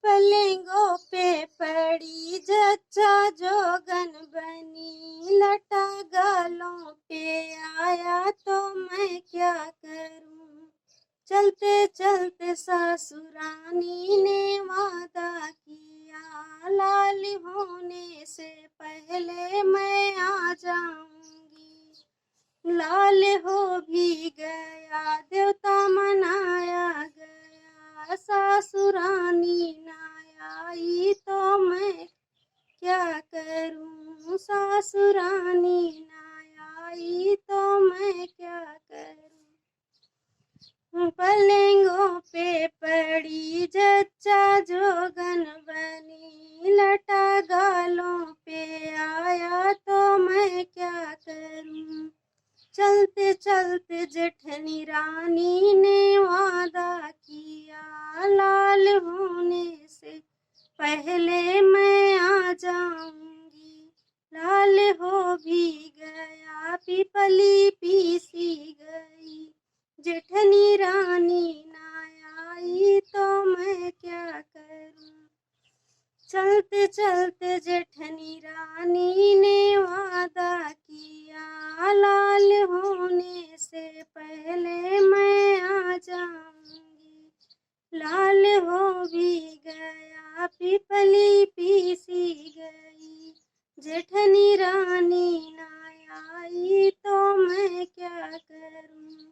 पलंगों पे पड़ी जच्चा जोगन बनी, लटा गालों पे आया तो मैं क्या करूं। चलते चलते सासुरानी ने वादा किया, लाल होने से पहले मैं आ जाऊंगी। लाल हो भी गया, देवता मनाया गया, सासुरानी ना आई तो मैं क्या करूं। सासुरानी ना आई तो मैं क्या करूं। पलंगों पे पड़ी जच्चा जोगन बनी, लटा गालों पे आया तो मैं क्या करूं। चलते चलते जेठनी रानी ने वादा किया, लाल होने से पहले मैं आ जाऊंगी। लाल हो भी गया, पीपली पीसी गई, जेठनी रानी ना आई तो मैं क्या करूं। चलते चलते जेठनी रानी ने वादा किया, लाल होने से पहले मैं आ जाऊंगी। लाल हो भी गया, पीपली पीसी गई, जेठनी रानी ना आई तो मैं क्या करूं।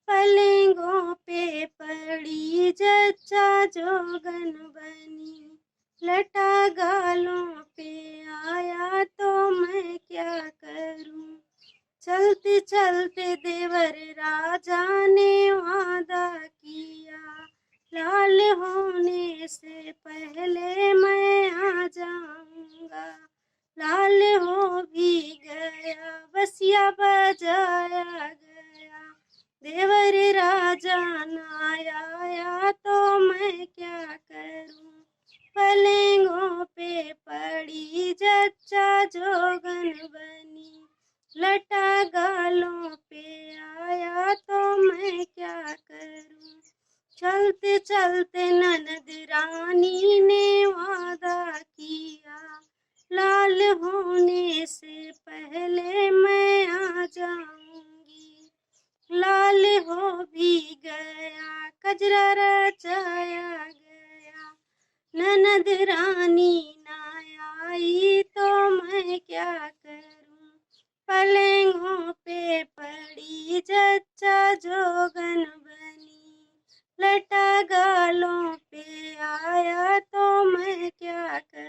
पलंगों पे पड़ी जच्चा जोगन बनी, लटा गालों पे आया तो मैं क्या करूं। चलते चलते देवर राजा ने वादा किया, लाल होने से पहले मैं आ जाऊंगा। लाल हो भी गया, बसिया बजाया गया, देवर राजा ना आया तो मैं क्या करूं। पलंगों पे पड़ी जच्चा जोगन बनी, लटा गालों पे आया तो मैं क्या करूं। चलते चलते ननद रानी ने वादा किया, लाल होने से पहले मैं आ जाऊंगी। लाल हो भी गया, कजरा रचाया गया, ननद रानी ना आई तो मैं क्या करूं। पलंगों पे पड़ी जच्चा जोगन बनी, लटा गालों पे आया तो मैं क्या करूं।